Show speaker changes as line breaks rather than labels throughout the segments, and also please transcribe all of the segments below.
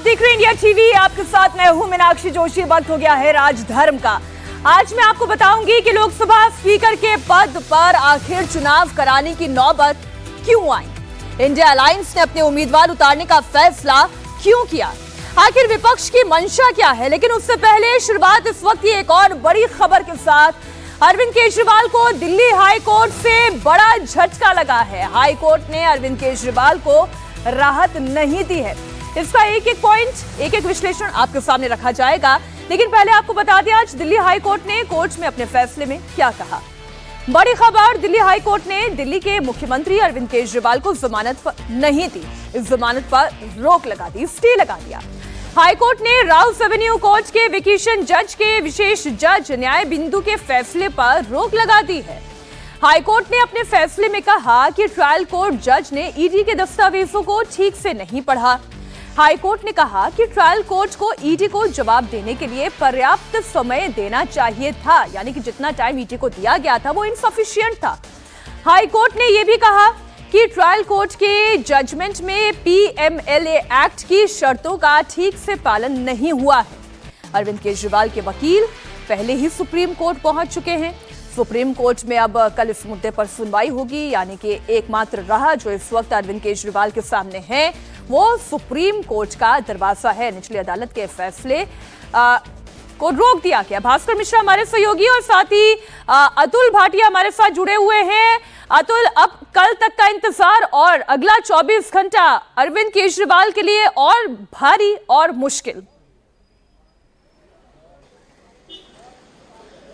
देख रहे हैं इंडिया टीवी। आपके साथ मैं हूं मीनाक्षी जोशी। वक्त हो गया है राजधर्म का। आज मैं आपको बताऊंगी कि लोकसभा स्पीकर के पद पर आखिर चुनाव कराने की नौबत क्यों आई, इंडिया अलायंस ने अपने उम्मीदवार उतारने का फैसला क्यों किया, आखिर विपक्ष की मंशा क्या है। लेकिन उससे पहले शुरुआत इस वक्त की एक और बड़ी खबर के साथ। अरविंद केजरीवाल को दिल्ली हाई कोर्ट से बड़ा झटका लगा है। हाई कोर्ट ने अरविंद केजरीवाल को राहत नहीं दी है। इसका एक एक पॉइंट, एक एक विश्लेषण आपके सामने रखा जाएगा। लेकिन पहले आपको बता दें, आज दिल्ली हाई कोर्ट ने कोर्ट में अपने फैसले में क्या कहा। बड़ी खबर, दिल्ली हाई कोर्ट ने दिल्ली के मुख्यमंत्री अरविंद केजरीवाल को जमानत नहीं दी। इस जमानत पर रोक लगा दी, स्टे लगा दिया। हाई कोर्ट ने राउस एवेन्यू कोर्ट के वेकेशन जज के विशेष जज न्याय बिंदु के फैसले पर रोक लगा दी है। हाई कोर्ट ने अपने फैसले में कहा कि ट्रायल कोर्ट जज ने ईडी के दस्तावेजों को ठीक से नहीं पढ़ा। हाई कोर्ट ने कहा कि ट्रायल कोर्ट को ईडी को जवाब देने के लिए पर्याप्त समय देना चाहिए था, यानी कि जितना टाइम ईडी को दिया गया था वो इनसफिशिएंट था। हाई कोर्ट ने यह भी कहा कि ट्रायल कोर्ट के जजमेंट में पीएमएलए एक्ट की शर्तों का ठीक से पालन नहीं हुआ है। अरविंद केजरीवाल के वकील पहले ही सुप्रीम कोर्ट पहुंच चुके हैं। सुप्रीम कोर्ट में अब कल इस मुद्दे पर सुनवाई होगी, यानी कि एकमात्र राह जो इस वक्त अरविंद केजरीवाल के सामने है वो सुप्रीम कोर्ट का दरवाजा है। निचली अदालत के फैसले को रोक दिया गया। भास्कर मिश्रा हमारे सहयोगी और साथ ही अतुल भाटिया हमारे साथ जुड़े हुए हैं। अतुल, अब कल तक का इंतजार और अगला 24 घंटा अरविंद केजरीवाल के लिए और भारी और मुश्किल।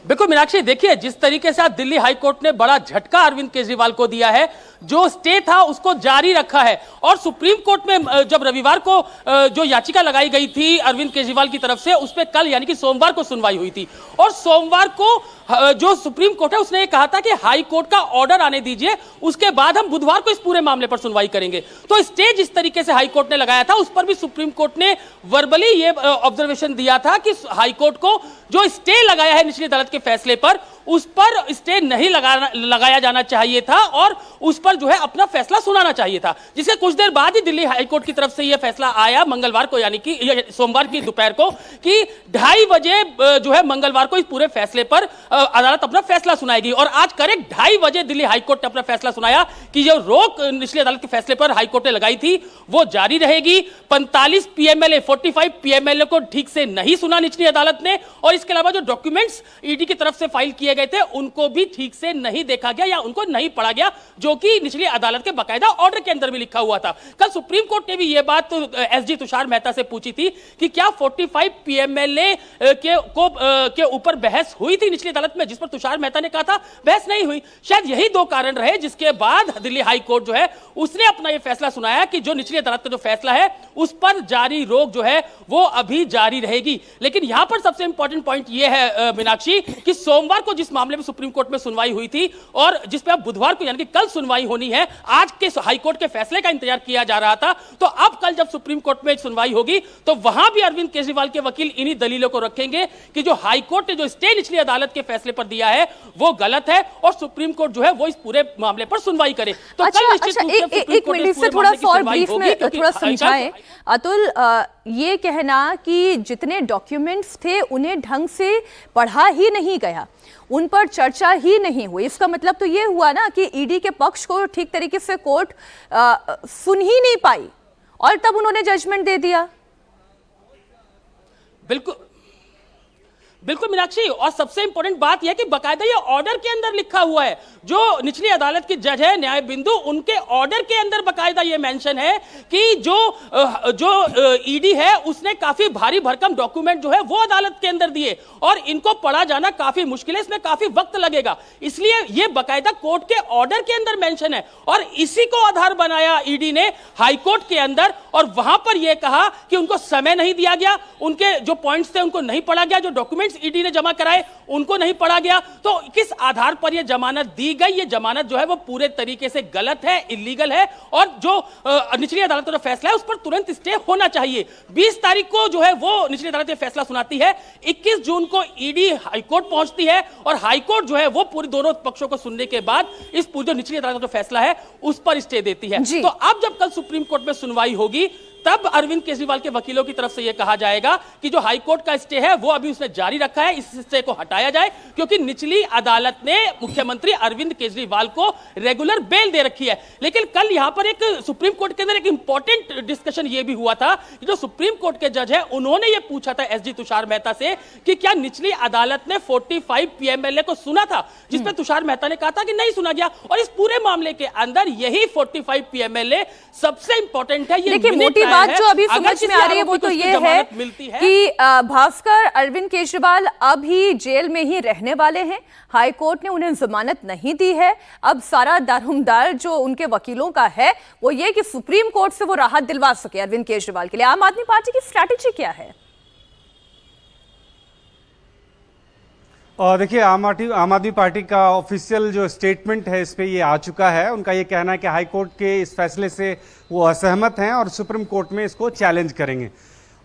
बिल्कुल मीनाक्षी, देखिए जिस तरीके से दिल्ली हाई कोर्ट ने बड़ा झटका अरविंद केजरीवाल को दिया है, जो स्टे था उसको जारी रखा है। और सुप्रीम कोर्ट में जब रविवार को जो याचिका लगाई गई थी अरविंद केजरीवाल की तरफ से, उस पर कल यानी कि सोमवार को सुनवाई हुई थी। और सोमवार को जो सुप्रीम कोर्ट है उसने ये कहा था कि हाई कोर्ट का ऑर्डर आने दीजिए, उसके बाद हम बुधवार को इस पूरे मामले पर सुनवाई करेंगे। तो स्टे जिस तरीके से हाई कोर्ट ने लगाया था उस पर भी सुप्रीम कोर्ट ने वर्बली ये ऑब्जर्वेशन दिया था कि हाई कोर्ट को जो स्टे लगाया है निचली अदालत के फैसले पर, उस पर स्टे नहीं लगाया जाना चाहिए था और उस पर जो है अपना फैसला सुनाना चाहिए था। जिसके कुछ देर बाद ही दिल्ली हाई कोर्ट की तरफ से यह फैसला आया मंगलवार को, यानी कि सोमवार की दोपहर को, कि 2:30 बजे जो है मंगलवार को इस पूरे फैसले पर अदालत अपना फैसला सुनाएगी। और आज करेक्ट 2:30 बजे दिल्ली हाई कोर्ट ने अपना फैसला सुनाया कि जो रोक निचली अदालत के फैसले पर हाई कोर्ट ने लगाई थी वो जारी रहेगी। 45 पीएमएलए 45 पीएमएलए को ठीक से नहीं सुना निचली अदालत ने, और इसके अलावा जो डॉक्यूमेंट्स ईडी की तरफ से फाइल किए गए थे उनको भी ठीक से नहीं देखा गया या उनको नहीं पढ़ा गया, जो कि निचली अदालत के बाकायदा ऑर्डर के अंदर भी लिखा हुआ था। कल सुप्रीम कोर्ट ने भी यह बात एसजी तुषार मेहता से पूछी थी कि क्या 45 पीएमएलए के ऊपर बहस हुई थी निचली अदालत में, जिस पर तुषार मेहता ने कहा था बहस नहीं हुई। शायद यही दो कारण रहे जिसके बाद दिल्ली हाई कोर्ट जो है उसने अपना यह फैसला सुनाया कि जो निचली अदालत का जो फैसला है उस पर जारी रोक जो है वो अभी जारी रहेगी। लेकिन यहां पर सबसे इंपॉर्टेंट पॉइंट यह है मीनाक्षी कि सोमवार को जिस मामले में सुप्रीम कोर्ट में सुनवाई हुई थी और जिस पे अब बुधवार को यानी कि कल सुनवाई होनी है, आज के हाई कोर्ट के फैसले का इंतजार किया जा रहा था। तो अब कल जब सुप्रीम कोर्ट में सुनवाई होगी तो वहां भी अरविंद केजरीवाल के वकील इन्हीं दलीलों को रखेंगे कि जो हाई कोर्ट ने जो स्टे निचली अदालत के फैसले पर दिया है वो गलत है और सुप्रीम कोर्ट जो है वो इस पूरे मामले पर सुनवाई करे। तो कल निश्चित रूप से सुप्रीम कोर्ट में पूरे मामले की सुनवाई होगी।
थोड़ा समझाएं अतुल, ये कहना कि जितने डॉक्यूमेंट्स थे उन्हें ढंग से पढ़ा ही नहीं गया, उन पर चर्चा ही नहीं हुई, इसका मतलब तो ये हुआ ना कि ईडी के पक्ष को ठीक तरीके से कोर्ट सुन ही नहीं पाई और तब उन्होंने जजमेंट दे दिया।
बिल्कुल बिल्कुल मीनाक्षी, और सबसे इंपॉर्टेंट बात यह कि बकायदा ये ऑर्डर के अंदर लिखा हुआ है। जो निचली अदालत की जज है न्याय बिंदु, उनके ऑर्डर के अंदर बकायदा ये मेंशन है कि जो ईडी है उसने काफी भारी भरकम डॉक्यूमेंट जो है वो अदालत के अंदर दिए और इनको पढ़ा जाना काफी मुश्किल है, इसमें काफी वक्त लगेगा। इसलिए ये बकायदा कोर्ट के ऑर्डर के अंदर मेंशन है और इसी को आधार बनाया ईडी ने हाई कोर्ट के अंदर, और वहां पर यह कहा कि उनको समय नहीं दिया गया, उनके जो पॉइंट्स थे उनको नहीं पढ़ा गया, जो डॉक्यूमेंट्स ईडी ने जमा कराए उनको नहीं पढ़ा गया। तो किस आधार पर यह जमानत दी गई? ये जमानत जो है वो पूरे तरीके से गलत है, इलीगल है, और जो निचली अदालत का फैसला है उस पर तुरंत स्टे होना चाहिए। 20 तारीख को जो है वो निचली अदालत ये फैसला सुनाती है, 21 जून को ईडी हाईकोर्ट पहुंचती है और हाईकोर्ट जो है वो पूरे दोनों पक्षों को सुनने के बाद इस पूरे निचली अदालत का जो फैसला है उस पर स्टे देती है। तो अब जब कल सुप्रीम कोर्ट में सुनवाई होगी तब अरविंद केजरीवाल के वकीलों की तरफ से यह कहा जाएगा कि जो हाईकोर्ट का स्टे है वो अभी उसने जारी रखा है, इस स्टे को हटाया जाए, क्योंकि निचली अदालत ने मुख्यमंत्री अरविंद केजरीवाल को रेगुलर बेल दे रखी है। लेकिन कल यहां पर एक सुप्रीम कोर्ट के अंदर एक इंपॉर्टेंट डिस्कशन यह भी हुआ था कि जो सुप्रीम कोर्ट के जज है उन्होंने यह पूछा था एसजी तुषार मेहता से कि क्या निचली अदालत ने 45 पीएमएलए को सुना था, जिसमें तुषार मेहता ने कहा था कि नहीं सुना गया। और इस पूरे मामले के अंदर यही 45 पीएमएलए सबसे इंपॉर्टेंट है।
देखिए, मोटी बात जो अभी समझ में आ रही है वो तो ये है कि भास्कर, अरविंद केजरीवाल अभी जेल में ही रहने वाले हैं। हाईकोर्ट ने उन्हें जमानत नहीं दी है। अब सारा दारोमदार जो उनके वकीलों का है वो ये कि सुप्रीम कोर्ट से वो राहत दिलवा सके अरविंद केजरीवाल के लिए। आम आदमी पार्टी की स्ट्रैटेजी क्या है?
और देखिए, आम आदमी पार्टी का ऑफिशियल जो स्टेटमेंट है इस पे ये आ चुका है। उनका ये कहना है कि हाईकोर्ट के इस फैसले से वो असहमत हैं और सुप्रीम कोर्ट में इसको चैलेंज करेंगे।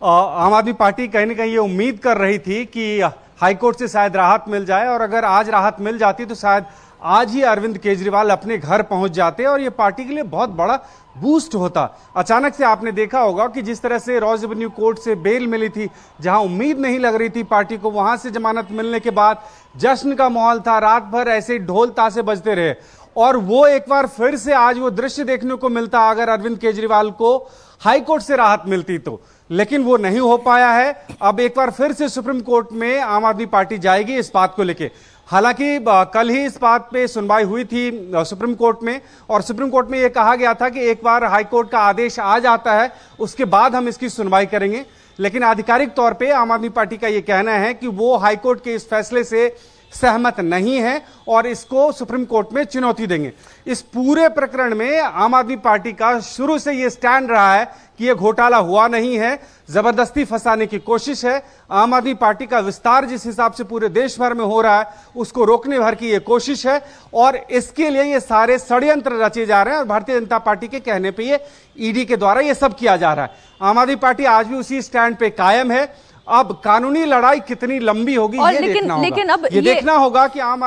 आम आदमी पार्टी कहीं ना कहीं ये उम्मीद कर रही थी कि हाईकोर्ट से शायद राहत मिल जाए, और अगर आज राहत मिल जाती तो शायद आज ही अरविंद केजरीवाल अपने घर पहुंच जाते और ये पार्टी के लिए बहुत बड़ा बूस्ट होता। अचानक से आपने देखा होगा कि जिस तरह से रॉज एवेन्यू कोर्ट से बेल मिली थी, जहां उम्मीद नहीं लग रही थी पार्टी को, वहां से जमानत मिलने के बाद जश्न का माहौल था, रात भर ऐसे ढोल ताशे बजते रहे। और वो एक बार फिर से आज वो दृश्य देखने को मिलता अगर अरविंद केजरीवाल को हाईकोर्ट से राहत मिलती तो, लेकिन वो नहीं हो पाया है। अब एक बार फिर से सुप्रीम कोर्ट में आम आदमी पार्टी जाएगी इस बात को लेके। हालांकि कल ही इस बात पे सुनवाई हुई थी सुप्रीम कोर्ट में, और सुप्रीम कोर्ट में यह कहा गया था कि एक बार हाईकोर्ट का आदेश आ जाता है उसके बाद हम इसकी सुनवाई करेंगे। लेकिन आधिकारिक तौर पे आम आदमी पार्टी का यह कहना है कि वो हाईकोर्ट के इस फैसले से सहमत नहीं है और इसको सुप्रीम कोर्ट में चुनौती देंगे। इस पूरे प्रकरण में आम आदमी पार्टी का शुरू से यह स्टैंड रहा है कि यह घोटाला हुआ नहीं है, जबरदस्ती फंसाने की कोशिश है। आम आदमी पार्टी का विस्तार जिस हिसाब से पूरे देश भर में हो रहा है उसको रोकने भर की यह कोशिश है, और इसके लिए ये सारे षड्यंत्र रचे जा रहे हैं। और भारतीय जनता पार्टी के कहने पर ये ईडी के द्वारा ये सब किया जा रहा है। आम आदमी पार्टी आज भी उसी स्टैंड पे कायम है। अब कानूनी लड़ाई कितनी लंबी होगी ये देखना होगा।
लेकिन अब
ये देखना होगा कि आम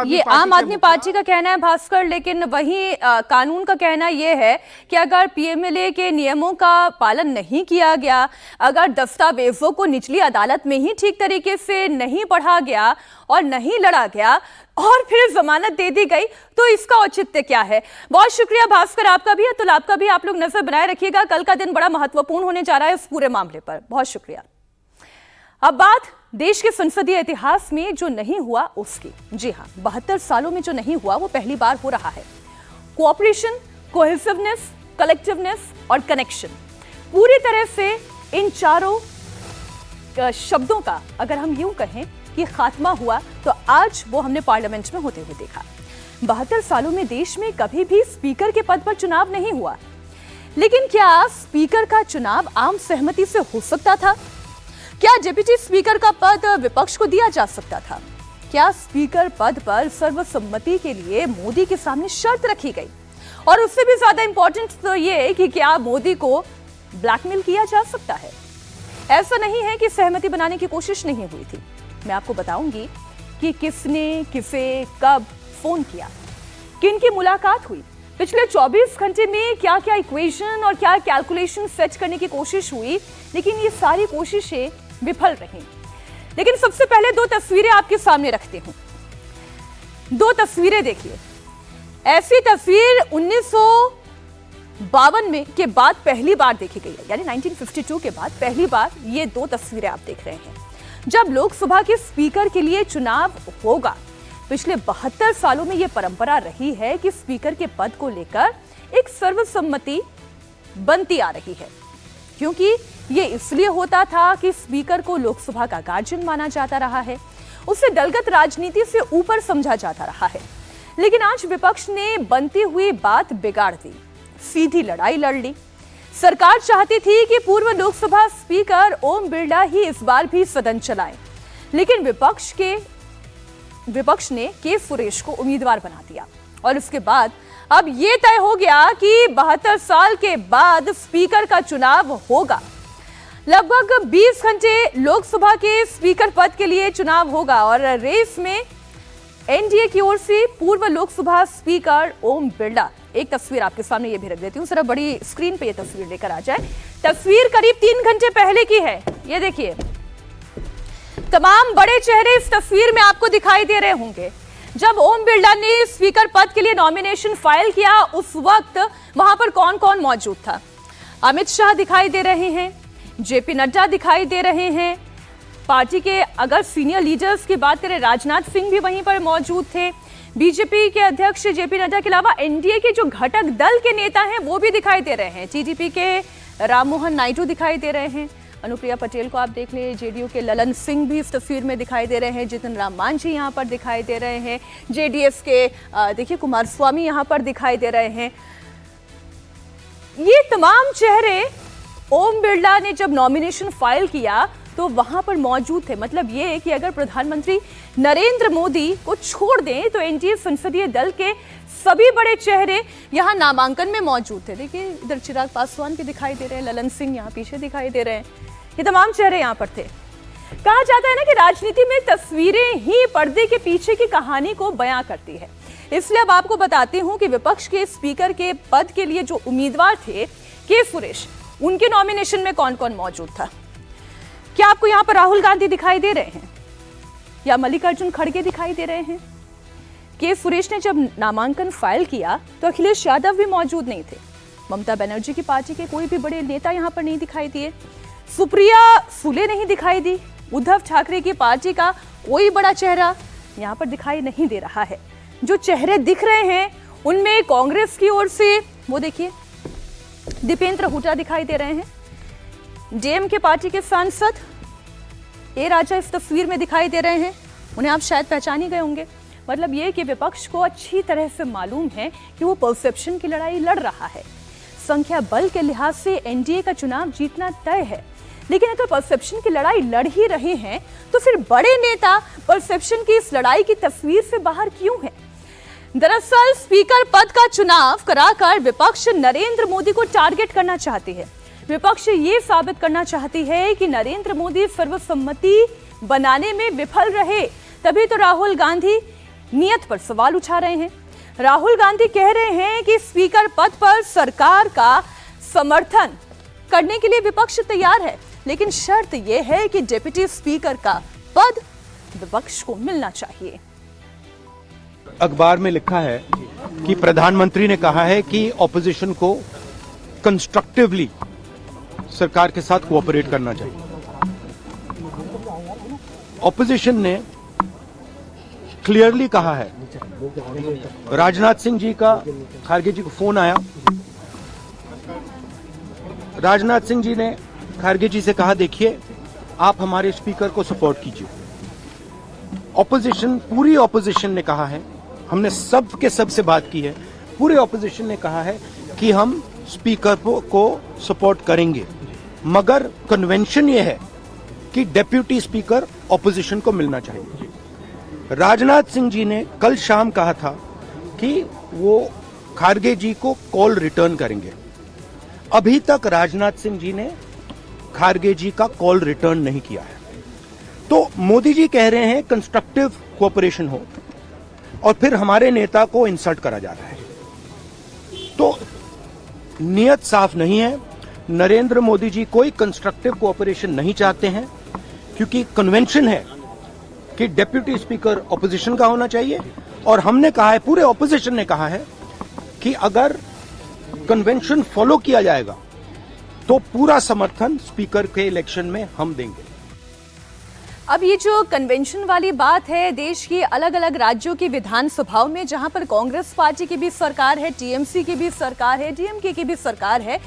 आदमी
पार्टी का कहना है भास्कर, लेकिन वही कानून का कहना यह है कि अगर पीएमएलए के नियमों का पालन नहीं किया गया, अगर दस्तावेजों को निचली अदालत में ही ठीक तरीके से नहीं पढ़ा गया और नहीं लड़ा गया और फिर जमानत दे दी गई, तो इसका औचित्य क्या है? बहुत शुक्रिया भास्कर, आपका भी, अतुल आपका भी। आप लोग नजर बनाए रखिएगा, कल का दिन बड़ा महत्वपूर्ण होने जा रहा है इस पूरे मामले पर। बहुत शुक्रिया। अब बात देश के संसदीय इतिहास में जो नहीं हुआ उसकी। जी हां, 72 सालों में जो नहीं हुआ वो पहली बार हो रहा है। कोऑपरेशन, कोहेसिवनेस, कलेक्टिवनेस और कनेक्शन, पूरी तरह से इन चारों शब्दों का अगर हम यूं कहें कि खात्मा हुआ, तो आज वो हमने पार्लियामेंट में होते हुए देखा। 72 सालों में देश में कभी भी स्पीकर के पद पर चुनाव नहीं हुआ, लेकिन क्या स्पीकर का चुनाव आम सहमति से हो सकता था? क्या डिप्टी स्पीकर का पद विपक्ष को दिया जा सकता था? क्या स्पीकर पद पर सर्वसम्मति के लिए मोदी के सामने शर्त रखी गई? और उससे भी ज्यादा इंपॉर्टेंट तो ये कि क्या मोदी को ब्लैकमेल किया जा सकता है? ऐसा नहीं है कि सहमति बनाने की कोशिश नहीं हुई थी। मैं आपको बताऊंगी कि किसने किसे कब फोन किया, किन की मुलाकात हुई, पिछले 24 घंटे में क्या क्या इक्वेशन और क्या कैलकुलेशन सेट करने की कोशिश हुई, लेकिन ये सारी कोशिशें विफल रहीं। लेकिन सबसे पहले दो तस्वीरें आपके सामने रखती हूं। दो तस्वीरें देखिए। ऐसी तस्वीर 1952 में के बाद पहली बार देखी गई है, यानी 1952 के बाद पहली बार ये दो तस्वीरें आप देख रहे हैं, जब लोकसभा के स्पीकर के लिए चुनाव होगा। पिछले 72 सालों में यह परंपरा रही है कि स्पीकर के पद को लेकर एक सर्वसम्मति बनती आ रही है, क्योंकि यह इसलिए होता था कि स्पीकर को लोकसभा का गार्जियन माना जाता रहा है, उसे दलगत राजनीति से ऊपर समझा जाता रहा है। लेकिन आज विपक्ष ने बनती हुई बात बिगाड़ दी, सीधी लड़ाई लड़ ली। सरकार चाहती थी कि पूर्व लोकसभा स्पीकर ओम बिरला ही इस बार भी सदन चलाएं, लेकिन विपक्ष ने के सुरेश को उम्मीदवार बना दिया। और उसके बाद अब यह तय हो गया कि 72 साल के बाद स्पीकर का चुनाव होगा। लगभग 20 घंटे लोकसभा के स्पीकर पद के लिए चुनाव होगा और रेस में एनडीए की ओर से पूर्व लोकसभा स्पीकर ओम बिरला एक तस्वीर आपके सामने ये भी रख देती हूँ, सिर्फ बड़ी स्क्रीन पे ये तस्वीर लेकर आ जाए। तस्वीर करीब 3 घंटे पहले की है। ये देखिए, तमाम बड़े चेहरे इस तस्वीर में आपको दिखाई दे रहे होंगे। जब ओम बिरला ने स्पीकर पद के लिए नॉमिनेशन फाइल किया, उस वक्त वहां पर कौन कौन मौजूद था? अमित शाह दिखाई दे रहे हैं, जेपी नड्डा दिखाई दे रहे हैं, पार्टी के अगर सीनियर लीडर्स की बात करें, राजनाथ सिंह भी वहीं पर मौजूद थे। बीजेपी के अध्यक्ष जेपी नड्डा के अलावा एनडीए के जो घटक दल के नेता हैं वो भी दिखाई दे रहे हैं। टीडीपी के राममोहन नायडू दिखाई दे रहे हैं, अनुप्रिया पटेल को आप देख ले, जेडीयू के ललन सिंह भी इस तस्वीर में दिखाई दे रहे हैं, जितिन राम मांझी यहाँ पर दिखाई दे रहे हैं, जेडीएस के देखिए कुमार स्वामी यहाँ पर दिखाई दे रहे हैं। ये तमाम चेहरे ओम बिरला ने जब नॉमिनेशन फाइल किया तो वहां पर मौजूद थे। मतलब ये कि अगर प्रधानमंत्री नरेंद्र मोदी को छोड़ दें तो एनडीए संसदीय दल के सभी बड़े चेहरे यहां नामांकन में मौजूद थे। देखिए इधर चिराग पासवान भी दिखाई दे रहे हैं, ललन सिंह यहां पीछे दिखाई दे रहे हैं, ये तमाम चेहरे यहां पर थे। कहा जाता है ना कि राजनीति में तस्वीरें ही पर्दे के पीछे की कहानी को बयां करती है। इसलिए अब आपको बताती हूं कि विपक्ष के स्पीकर के पद के लिए जो उम्मीदवार थे के सुरेश, उनके नॉमिनेशन में कौन कौन मौजूद था। क्या आपको यहां पर राहुल गांधी दिखाई दे रहे हैं या मल्लिकार्जुन खड़गे दिखाई दे रहे हैं? के सुरेश ने जब नामांकन फाइल किया तो अखिलेश यादव भी मौजूद नहीं थे, ममता बनर्जी की पार्टी के कोई भी बड़े नेता यहां पर नहीं दिखाई दिए, सुप्रिया सुले नहीं दिखाई दी, उद्धव ठाकरे की पार्टी का कोई बड़ा चेहरा यहां पर दिखाई नहीं दे रहा है। जो चेहरे दिख रहे हैं उनमें कांग्रेस की ओर से वो देखिए दीपेंद्र हुड्डा दिखाई दे रहे हैं, डीएमके पार्टी के सांसद ए राजा इस तस्वीर में दिखाई दे रहे हैं, उन्हें आप शायद पहचान ही गए होंगे। मतलब ये कि विपक्ष को अच्छी तरह से मालूम है कि वो परसेप्शन की लड़ाई लड़ रहा है। संख्या बल के लिहाज से एनडीए का चुनाव जीतना तय है, लेकिन अगर परसेप्शन की लड़ाई लड़ ही रहे हैं तो फिर बड़े नेता परसेप्शन की इस लड़ाई की तस्वीर से बाहर क्यों हैं? दरअसल स्पीकर पद का चुनाव कराकर विपक्ष नरेंद्र मोदी को टारगेट करना चाहती है। विपक्ष ये साबित करना चाहती है कि नरेंद्र मोदी सर्वसम्मति बनाने में विफल रहे, तभी तो राहुल गांधी नियत पर सवाल उठा रहे हैं। राहुल गांधी कह रहे हैं कि स्पीकर पद पर सरकार का समर्थन करने के लिए विपक्ष तैयार है, लेकिन शर्त यह है कि डिप्टी स्पीकर का पद विपक्ष को मिलना चाहिए।
अखबार में लिखा है कि प्रधानमंत्री ने कहा है कि ऑपोजिशन को कंस्ट्रक्टिवली सरकार के साथ कोऑपरेट करना चाहिए। ऑपोजिशन ने क्लियरली कहा है, राजनाथ सिंह जी का खड़गे जी को फोन आया, राजनाथ सिंह जी ने खड़गे जी से कहा देखिए आप हमारे स्पीकर को सपोर्ट कीजिए। ऑपोजिशन, पूरी ऑपोजिशन ने कहा है, हमने सब के सब से बात की है, पूरे ऑपोजिशन ने कहा है कि हम स्पीकर को सपोर्ट करेंगे, मगर कन्वेंशन ये है कि डेप्यूटी स्पीकर ऑपोजिशन को मिलना चाहिए। राजनाथ सिंह जी ने कल शाम कहा था कि वो खड़गे जी को कॉल रिटर्न करेंगे। अभी तक राजनाथ सिंह जी ने खड़गे जी का कॉल रिटर्न नहीं किया है। तो मोदी जी कह रहे हैं कंस्ट्रक्टिव कोऑपरेशन हो, और फिर हमारे नेता को इंसल्ट करा जा रहा है। तो नियत साफ नहीं है। नरेंद्र मोदी जी कोई कंस्ट्रक्टिव कोऑपरेशन नहीं चाहते हैं, क्योंकि कन्वेंशन है कि डेप्यूटी स्पीकर ऑपोजिशन का होना चाहिए, और हमने कहा है, पूरे ऑपोजिशन ने कहा है कि अगर कन्वेंशन फॉलो किया जाएगा तो पूरा समर्थन स्पीकर के इलेक्शन में हम देंगे।
अब ये जो कन्वेंशन वाली बात है, देश की अलग अलग राज्यों की विधानसभाओं में जहां पर कांग्रेस पार्टी की भी सरकार है, टीएमसी की भी सरकार है, डीएमके की भी सरकार है,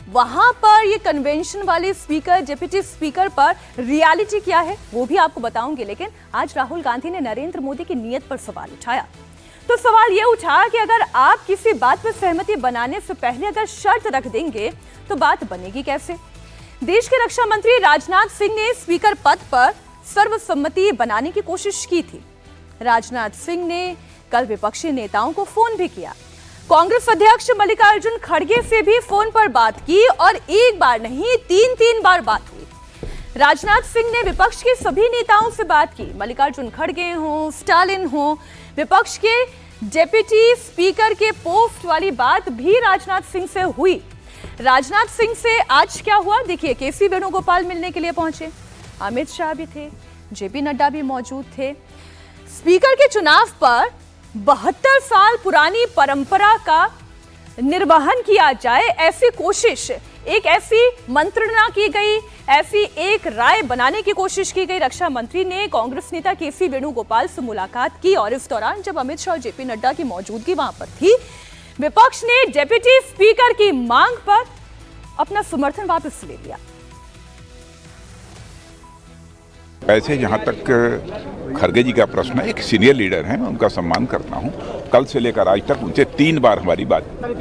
वहां पर ये कन्वेंशन वाले स्पीकर, डिप्टी स्पीकर पर रियलिटी क्या है वो भी आपको बताऊंगी। लेकिन आज राहुल गांधी ने नरेंद्र मोदी की नीयत पर सवाल उठाया। तो सवाल ये उठा कि अगर आप किसी बात पर सहमति बनाने से पहले अगर शर्त रख देंगे तो बात बनेगी कैसे? देश के रक्षा मंत्री राजनाथ सिंह ने स्पीकर पद पर सर्वसम्मति बनाने की कोशिश की थी। राजनाथ सिंह ने कल विपक्षी नेताओं को फोन भी किया, कांग्रेस अध्यक्ष मल्लिकार्जुन खड़गे से भी फोन पर बात की, और एक बार नहीं 3 बार बात हुई। राजनाथ सिंह ने विपक्ष के सभी नेताओं से बात की, मल्लिकार्जुन खड़गे हों, स्टालिन हों, विपक्ष के डिप्टी स्पीकर के पोस्ट वाली बात भी राजनाथ सिंह से हुई। राजनाथ सिंह से आज क्या हुआ देखिए। केसी वेणुगोपाल मिलने के लिए पहुंचे, अमित शाह भी थे, जेपी नड्डा भी मौजूद थे। स्पीकर के चुनाव पर 72 साल पुरानी परंपरा का निर्वहन किया जाए, ऐसी कोशिश, एक ऐसी मंत्रणा की गई, ऐसी एक राय बनाने की कोशिश की गई। रक्षा मंत्री ने कांग्रेस नेता केसी वेणुगोपाल से मुलाकात की और इस दौरान जब अमित शाह और जेपी नड्डा की मौजूदगी वहां पर थी, विपक्ष ने डिप्टी स्पीकर की मांग पर अपना समर्थन वापस ले लिया।
ऐसे जहां तक खड़गे जी का प्रश्न है, एक सीनियर लीडर हैं, मैं उनका सम्मान करता हूं। कल से लेकर आज तक उनसे 3 बार हमारी बात हुई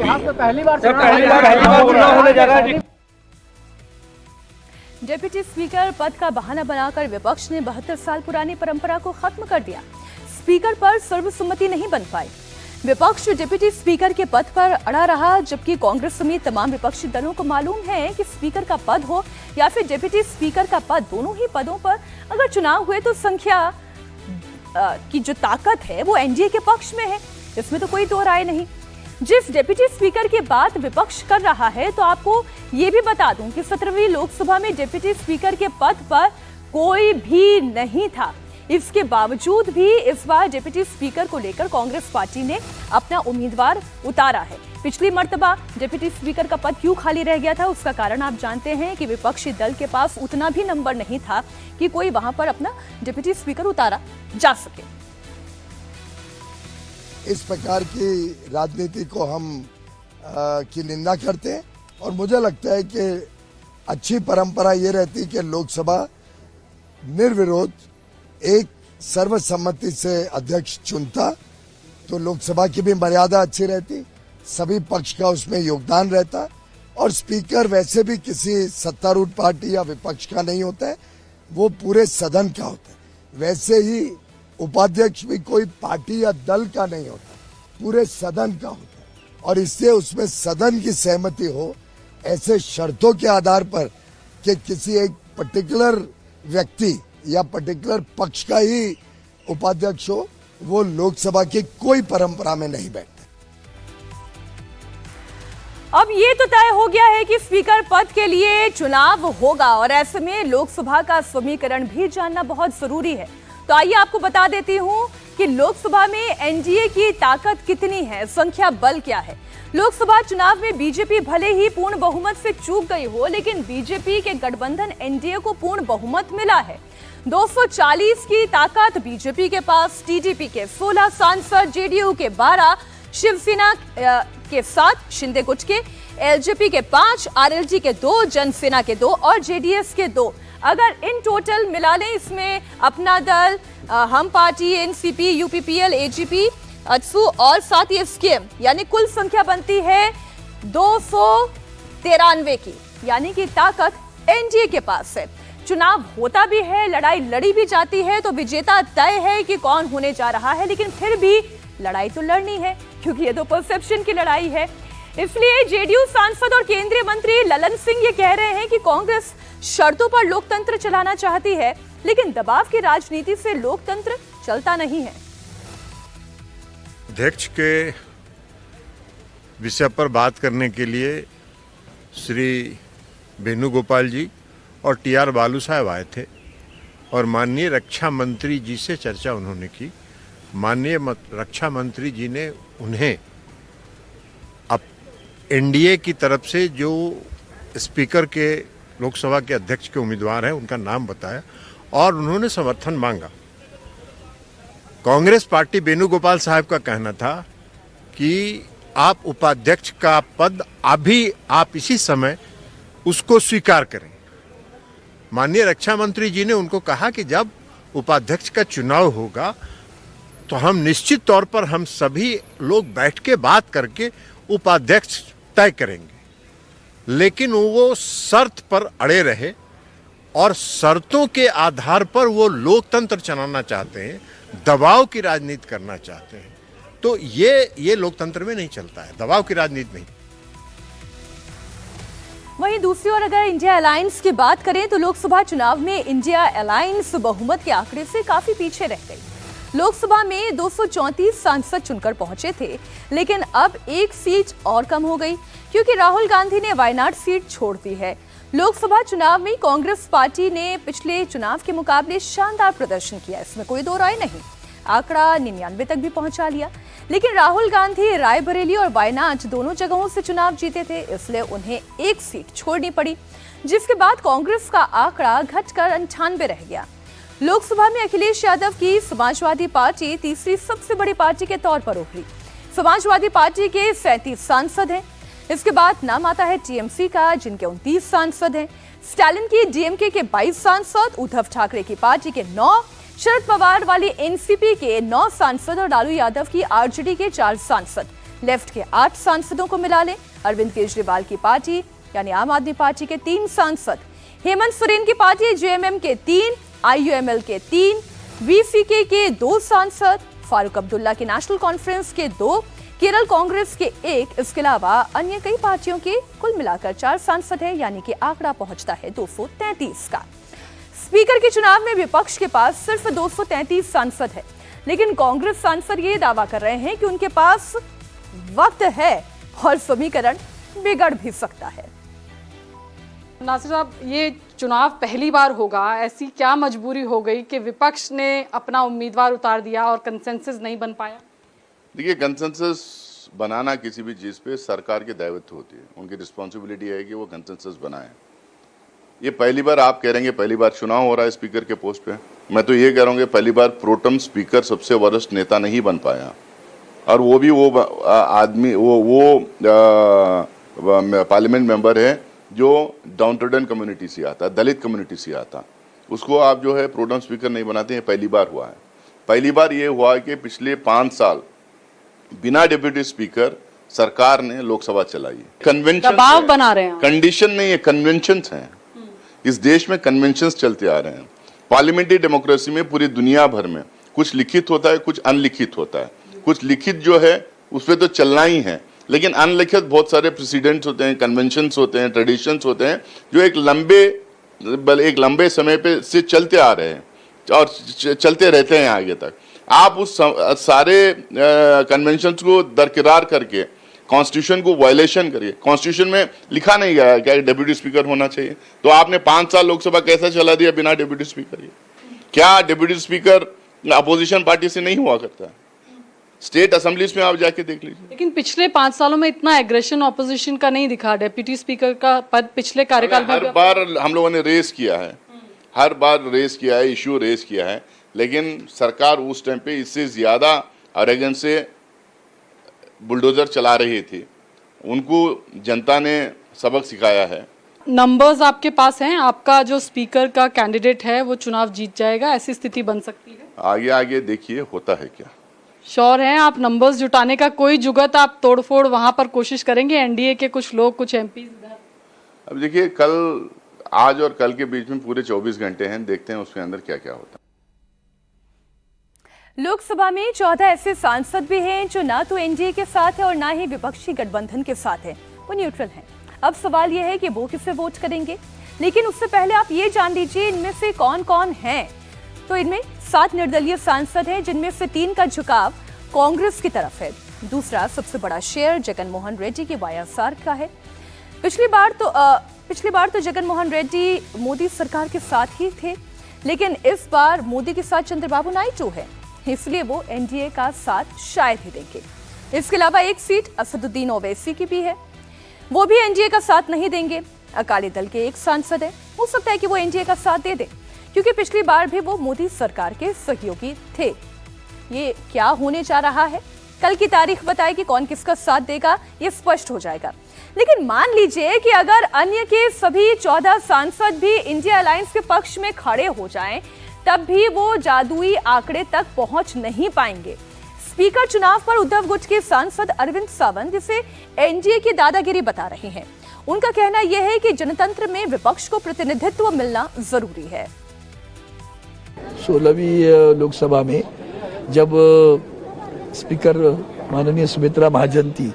है।
डिप्टी स्पीकर पद का बहाना बनाकर विपक्ष ने 72 साल पुरानी परंपरा को खत्म कर दिया। स्पीकर पर सर्वसम्मति नहीं बन पाई। विपक्ष डिप्टी स्पीकर के पद पर अड़ा रहा, जबकि कांग्रेस समेत तमाम विपक्षी दलों को मालूम है कि स्पीकर का पद हो या फिर डिप्टी स्पीकर का पद, दोनों ही पदों पर अगर चुनाव हुए तो संख्या की जो ताकत है वो एनडीए के पक्ष में है, इसमें तो कोई दो राय नहीं। जिस डिप्टी स्पीकर की बात विपक्ष कर रहा है, तो आपको ये भी बता दूं कि 17वीं लोकसभा में डिप्टी स्पीकर के पद पर कोई भी नहीं था। इसके बावजूद भी इस बार डिप्टी स्पीकर को लेकर कांग्रेस पार्टी ने अपना उम्मीदवार उतारा है। पिछली मर्तबा डिप्टी स्पीकर का पद क्यों खाली रह गया था, उसका कारण आप जानते हैं कि विपक्षी दल के पास उतना भी नंबर नहीं था कि कोई वहां पर अपना डिप्टी स्पीकर उतारा जा सके।
इस प्रकार की राजनीति को हम की निंदा करते हैं और मुझे लगता है कि अच्छी परंपरा ये रहती कि लोकसभा निर्विरोध एक सर्वसम्मति से अध्यक्ष चुनता, तो लोकसभा की भी मर्यादा अच्छी रहती, सभी पक्ष का उसमें योगदान रहता और स्पीकर वैसे भी किसी सत्तारूढ़ पार्टी या विपक्ष का नहीं होता है, वो पूरे सदन का होता है। वैसे ही उपाध्यक्ष भी कोई पार्टी या दल का नहीं होता, पूरे सदन का होता है और इससे उसमें सदन की सहमति हो, ऐसे शर्तों के आधार पर कि किसी एक पर्टिकुलर व्यक्ति या पर्टिकुलर पक्ष का ही उपाध्यक्ष हो, वो लोकसभा की कोई परंपरा में नहीं बैठते।
अब ये तो तय हो गया है कि स्पीकर पद के लिए चुनाव होगा और ऐसे में लोकसभा का समीकरण भी जानना बहुत जरूरी है। तो आइए आपको बता देती हूं कि लोकसभा में एनडीए की ताकत कितनी है, संख्या बल क्या है। लोकसभा चुनाव में बीजेपी भले ही पूर्ण बहुमत से चूक गई हो, लेकिन बीजेपी के गठबंधन एनडीए को पूर्ण बहुमत मिला है। 240 की ताकत बीजेपी के पास, टीडीपी के 16 सांसद, जेडीयू के 12, शिवसेना के 7, शिंदे गुट के, एलजेपी के 5, आरएलडी के 2, जनसेना के 2 और जेडीएस के 2। अगर इन टोटल मिला लें, इसमें अपना दल, हम पार्टी, एनसीपी, यूपीपीएल, एजीपी, अजसू और साथ ही एसकेएम, यानी कुल संख्या बनती है 293 की, यानी कि ताकत एनडीए के पास है। चुनाव होता भी है, लड़ाई लड़ी भी जाती है, तो विजेता तय है कि कौन होने जा रहा है, लेकिन फिर भी लड़ाई तो लड़नी है, क्योंकि ये तो परसेप्शन की लड़ाई है। इसलिए जेडीयू सांसद और केंद्रीय मंत्री ललन सिंह ये कह रहे हैं कि कांग्रेस शर्तों पर लोकतंत्र चलाना चाहती है, लेकिन दबाव की राजनीति से लोकतंत्र चलता नहीं है।
अध्यक्ष के विषय पर बात करने के लिए श्री वेणुगोपाल जी और टीआर बालू साहब आए थे और माननीय रक्षा मंत्री जी से चर्चा उन्होंने की। माननीय रक्षा मंत्री जी ने उन्हें अब एनडीए की तरफ से जो स्पीकर के लोकसभा के अध्यक्ष के उम्मीदवार हैं उनका नाम बताया और उन्होंने समर्थन मांगा। कांग्रेस पार्टी वेणुगोपाल साहब का कहना था कि आप उपाध्यक्ष का पद अभी आप इसी समय उसको स्वीकार करें। माननीय रक्षा मंत्री जी ने उनको कहा कि जब उपाध्यक्ष का चुनाव होगा तो हम निश्चित तौर पर हम सभी लोग बैठ के बात करके उपाध्यक्ष तय करेंगे, लेकिन वो शर्त पर अड़े रहे और शर्तों के आधार पर वो लोकतंत्र चलाना चाहते हैं, दबाव की राजनीति करना चाहते हैं। तो ये लोकतंत्र में नहीं चलता है, दबाव की राजनीति नहीं।
वहीं दूसरी ओर अगर इंडिया अलायंस की बात करें तो लोकसभा चुनाव में इंडिया अलायंस बहुमत के आंकड़े से काफी पीछे रह गई। लोकसभा में 234 सांसद चुनकर पहुंचे थे, लेकिन अब एक सीट और कम हो गई क्योंकि राहुल गांधी ने वायनाड सीट छोड़ दी है। लोकसभा चुनाव में कांग्रेस पार्टी ने पिछले चुनाव के मुकाबले शानदार प्रदर्शन किया, इसमें कोई दो राय नहीं। आंकड़ा 99 तक भी पहुंचा लिया, लेकिन राहुल गांधी रायबरेली और वायनाड दोनों जगहों से चुनाव जीते थे, इसलिए उन्हें एक सीट छोड़नी पड़ी, जिसके बाद कांग्रेस का आंकड़ा घटकर 98 रह गया। लोकसभा में अखिलेश यादव की समाजवादी पार्टी तीसरी सबसे बड़ी पार्टी के तौर पर उभरी। समाजवादी पार्टी के 37 सांसद हैं। इसके बाद नाम आता है टीएमसी का, जिनके 29 सांसद हैं। स्टालिन की डीएमके के 22 सांसद, उद्धव ठाकरे की पार्टी के 9, शरद पवार वाली एनसीपी के 9 सांसद और लालू यादव की आरजेडी के 4 सांसद। लेफ्ट के 8 सांसदों को मिला लें। अरविंद केजरीवाल की पार्टी यानी आम आदमी पार्टी के 3 सांसद, हेमंत सोरेन की पार्टी जेएमएम के 3, आईयूएमएल के 3, वीसीके के 2 सांसद, फारूक अब्दुल्ला की नेशनल कॉन्फ्रेंस के 2, केरल कांग्रेस के 1, इसके अलावा अन्य कई पार्टियों के कुल मिलाकर 4 सांसद हैं, यानी कि आंकड़ा पहुंचता है 233 का। स्पीकर के चुनाव में विपक्ष के पास सिर्फ 233 सांसद है, लेकिन कांग्रेस सांसद ये दावा कर रहे हैं कि उनके पास वक्त है और समीकरण बिगड़ भी सकता है।
नासिर साहब, ये चुनाव पहली बार होगा, ऐसी क्या मजबूरी हो गई कि विपक्ष ने अपना उम्मीदवार उतार दिया और कंसेंसस नहीं बन पाया?
देखिए, कंसेंसस बनाना किसी भी चीज़ पे सरकार की दायित्व होती है, उनकी रिस्पॉन्सिबिलिटी है कि वो कंसेंसस बनाएं। ये पहली बार आप कह रहे हैं पहली बार चुनाव हो रहा है स्पीकर के पोस्ट पे, मैं तो ये कह रहा हूँ कि पहली बार प्रोटम स्पीकर सबसे वरिष्ठ नेता नहीं बन पाया, और वो भी वो आदमी वो पार्लियामेंट मेंबर है जो डाउन ट्रेडन कम्युनिटी से आता, दलित कम्युनिटी से आता, उसको आप जो है प्रोटम स्पीकर नहीं बनाते हैं। पहली बार हुआ है। पहली बार ये हुआ है कि पिछले 5 साल बिना डिप्यूटी स्पीकर सरकार ने लोकसभा चलाई है। कन्वेंशन
दबाव बना रहे हैं,
कंडीशन नहीं है, कन्वेंशन हैं। इस देश में कन्वेंशंस चलते आ रहे हैं। पार्लियामेंट्री डेमोक्रेसी में पूरी दुनिया भर में कुछ लिखित होता है, कुछ अनलिखित होता है। कुछ लिखित जो है उस पर तो चलना ही है, लेकिन अनलिखित बहुत सारे प्रेसिडेंट्स होते हैं, कन्वेंशंस होते हैं, ट्रेडिशंस होते हैं, जो एक लंबे समय पे से चलते आ रहे हैं और चलते रहते हैं आगे तक। आप उस सारे कन्वेंशंस को दरकिरार करके कॉन्स्टिट्यूशन को वायलेशन करिए। कॉन्स्टिट्यूशन में लिखा नहीं गया है क्या डेप्यूटी स्पीकर होना चाहिए, तो आपने 5 साल लोकसभा कैसे चला दिया बिना डेप्यूटी स्पीकर के? क्या डेप्यूटी स्पीकर अपोजिशन पार्टी से नहीं हुआ करता? स्टेट असेंबलीज में आप जाके देख लीजिए।
लेकिन पिछले 5 सालों में इतना एग्रेशन ऑपोजिशन का नहीं दिखा। डेप्यूटी स्पीकर का पद पिछले कार्यकाल में
हर बार हम लोगों ने रेस किया है, हर बार रेस किया है, इश्यू रेस किया है, लेकिन सरकार उस टाइम पे इससे ज्यादा अरेगन से बुलडोजर चला रही थी। उनको जनता ने सबक सिखाया है।
नंबर्स आपके पास हैं, आपका जो स्पीकर का कैंडिडेट है वो चुनाव जीत जाएगा, ऐसी स्थिति बन सकती है?
आगे आगे देखिए होता है क्या।
श्योर हैं आप? नंबर्स जुटाने का कोई जुगत, आप तोड़फोड़ वहां पर कोशिश करेंगे? एनडीए के कुछ लोग, कुछ एमपी इधर।
अब देखिए, आज और कल के बीच में पूरे 24 घंटे हैं, देखते हैं उसके अंदर क्या क्या होता है।
लोकसभा में 14 ऐसे सांसद भी हैं जो ना तो एनडीए के साथ है और ना ही विपक्षी गठबंधन के साथ है, वो न्यूट्रल हैं। अब सवाल यह है कि वो किसे वोट करेंगे, लेकिन उससे पहले आप ये जान लीजिए इनमें से कौन कौन हैं। तो इनमें 7 निर्दलीय सांसद हैं, जिनमें से 3 का झुकाव कांग्रेस की तरफ है। दूसरा सबसे बड़ा शेयर जगन मोहन रेड्डी के वाईएसआर का है। पिछली बार तो जगन मोहन रेड्डी मोदी सरकार के साथ ही थे, लेकिन इस बार मोदी के साथ चंद्रबाबू नायडू है, इसलिए वो एनडीए का साथ शायद ही देंगे। इसके अलावा एक सीट असदुद्दीन ओवैसी की भी है, वो भी एनडीए का साथ नहीं देंगे। अकाली दल के एक सांसद है, हो सकता है कि वो एनडीए का साथ दे दे, क्योंकि पिछली बार भी वो मोदी सरकार के सहयोगी थे। ये क्या होने जा रहा है, कल की तारीख बताएगी कौन किसका साथ देगा, ये स्पष्ट हो जाएगा। लेकिन मान लीजिए कि अगर अन्य के सभी 14 सांसद भी इंडिया अलायंस के पक्ष में खड़े हो जाएं, तब भी वो जादुई आंकड़े तक पहुंच नहीं पाएंगे। स्पीकर चुनाव पर उद्धव गुट के सांसद अरविंद सावंत, जिसे एनडीए की दादागिरी बता रहे हैं, उनका कहना यह है कि जनतंत्र में विपक्ष को प्रतिनिधित्व मिलना जरूरी है।
16वीं लोकसभा में जब स्पीकर माननीय सुमित्रा महाजन थी,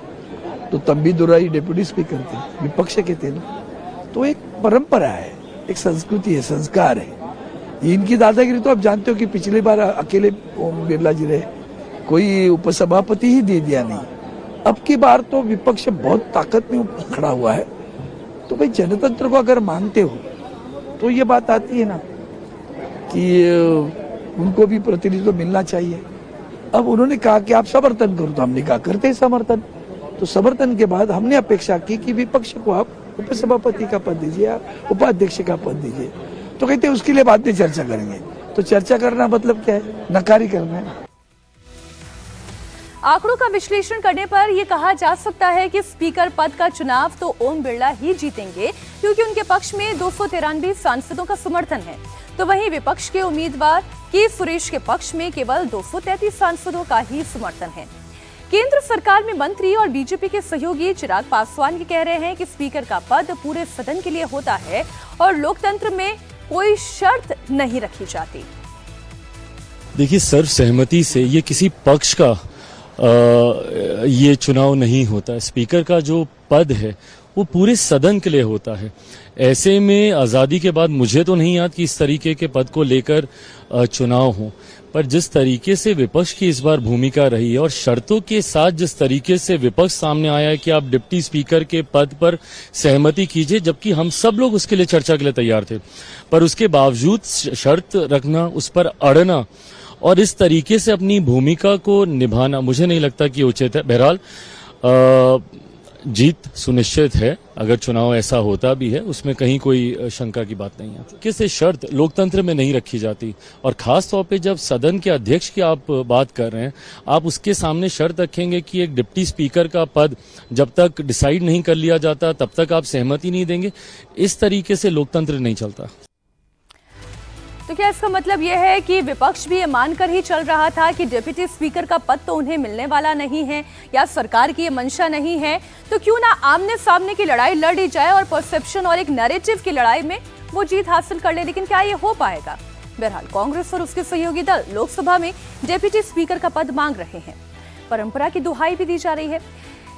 तो तंबी दुराई डिप्यूटी स्पीकर थे, विपक्ष के थे ना। तो एक परंपरा है, एक संस्कृति है, संस्कार है। इनकी दादागिरी तो आप जानते हो कि पिछली बार अकेले ओम बिरला जी रहे, कोई उपसभापति ही दे दिया नहीं। अब की बार तो विपक्ष बहुत ताकत में खड़ा हुआ है। तो भाई जनतंत्र को अगर मानते हो तो ये बात आती है ना कि उनको भी प्रतिनिधित्व मिलना चाहिए। अब उन्होंने कहा कि आप समर्थन करो, तो हमने कहा करते हैं समर्थन। तो समर्थन के बाद हमने अपेक्षा की कि विपक्ष को आप उपसभापति का पद दीजिए, आप उपाध्यक्ष का पद दीजिए। तो कहते उसके लिए बाद में चर्चा करेंगे। तो चर्चा करना मतलब क्या है? नकारी करना है।
आंकड़ों का विश्लेषण करने पर यह कहा जा सकता है कि स्पीकर पद का चुनाव तो ओम बिरला ही जीतेंगे, क्योंकि उनके पक्ष में 293 सांसदों का समर्थन है। तो वहीं विपक्ष के उम्मीदवार के सुरेश के पक्ष में केवल 233 सांसदों का ही समर्थन है। केंद्र सरकार में मंत्री और बीजेपी के सहयोगी चिराग पासवान ये कह रहे हैं कि स्पीकर का पद पूरे सदन के लिए होता है और लोकतंत्र में कोई शर्त नहीं रखी जाती।
देखिए, सर्वसहमति से ये किसी पक्ष का ये चुनाव नहीं होता। स्पीकर का जो पद है वो पूरे सदन के लिए होता है। ऐसे में आज़ादी के बाद मुझे तो नहीं याद कि इस तरीके के पद को लेकर चुनाव हो, पर जिस तरीके से विपक्ष की इस बार भूमिका रही है और शर्तों के साथ जिस तरीके से विपक्ष सामने आया है कि आप डिप्टी स्पीकर के पद पर सहमति कीजिए, जबकि हम सब लोग उसके लिए चर्चा के लिए तैयार थे, पर उसके बावजूद शर्त रखना, उस पर अड़ना और इस तरीके से अपनी भूमिका को निभाना, मुझे नहीं लगता कि उचित है। बहरहाल जीत सुनिश्चित है, अगर चुनाव ऐसा होता भी है उसमें कहीं कोई शंका की बात नहीं है। किसी शर्त लोकतंत्र में नहीं रखी जाती, और खास तौर पे जब सदन के अध्यक्ष की आप बात कर रहे हैं, आप उसके सामने शर्त रखेंगे कि एक डिप्टी स्पीकर का पद जब तक डिसाइड नहीं कर लिया जाता तब तक आप सहमति नहीं देंगे। इस तरीके से लोकतंत्र नहीं चलता।
तो क्या इसका मतलब यह है कि विपक्ष भी ये मानकर ही चल रहा था कि डिप्टी स्पीकर का पद तो उन्हें मिलने वाला नहीं है, या सरकार की ये मंशा नहीं है, तो क्यों ना आमने सामने की लड़ाई लड़ ली जाए और परसेप्शन और एक नैरेटिव की लड़ाई में वो जीत हासिल कर ले। लेकिन क्या ये हो पाएगा? बहरहाल कांग्रेस और उसके सहयोगी दल लोकसभा में डिप्टी स्पीकर का पद मांग रहे हैं। परंपरा की दुहाई भी दी जा रही है।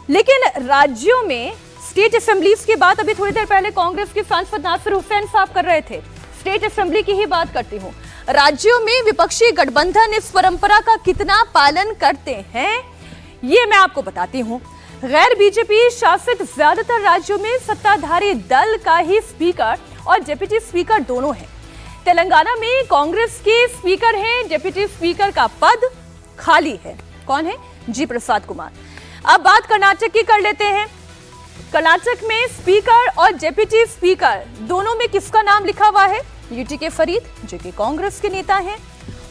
लेकिन राज्यों में स्टेट असेंबलीज की बात अभी थोड़ी देर पहले कांग्रेस के सांसद नासिर हुसैन साहब कर रहे थे। स्टेट असेंबली की ही बात करती हूँ। राज्यों में विपक्षी गठबंधन इस परंपरा का कितना पालन करते हैं, ये मैं आपको बताती हूँ। गैर बीजेपी शासित ज्यादातर राज्यों में सत्ताधारी दल का ही स्पीकर और डिप्टी स्पीकर दोनों हैं। तेलंगाना में कांग्रेस के स्पीकर हैं, डिप्टी स्पीकर का पद खाली है। कौन है? जी प्रसाद कुमार। अब बात कर्नाटक की कर लेते हैं। कर्नाटक में स्पीकर और डिप्टी स्पीकर दोनों में किसका नाम लिखा हुआ है? यूटी के फरीद, जो कि कांग्रेस के नेता हैं,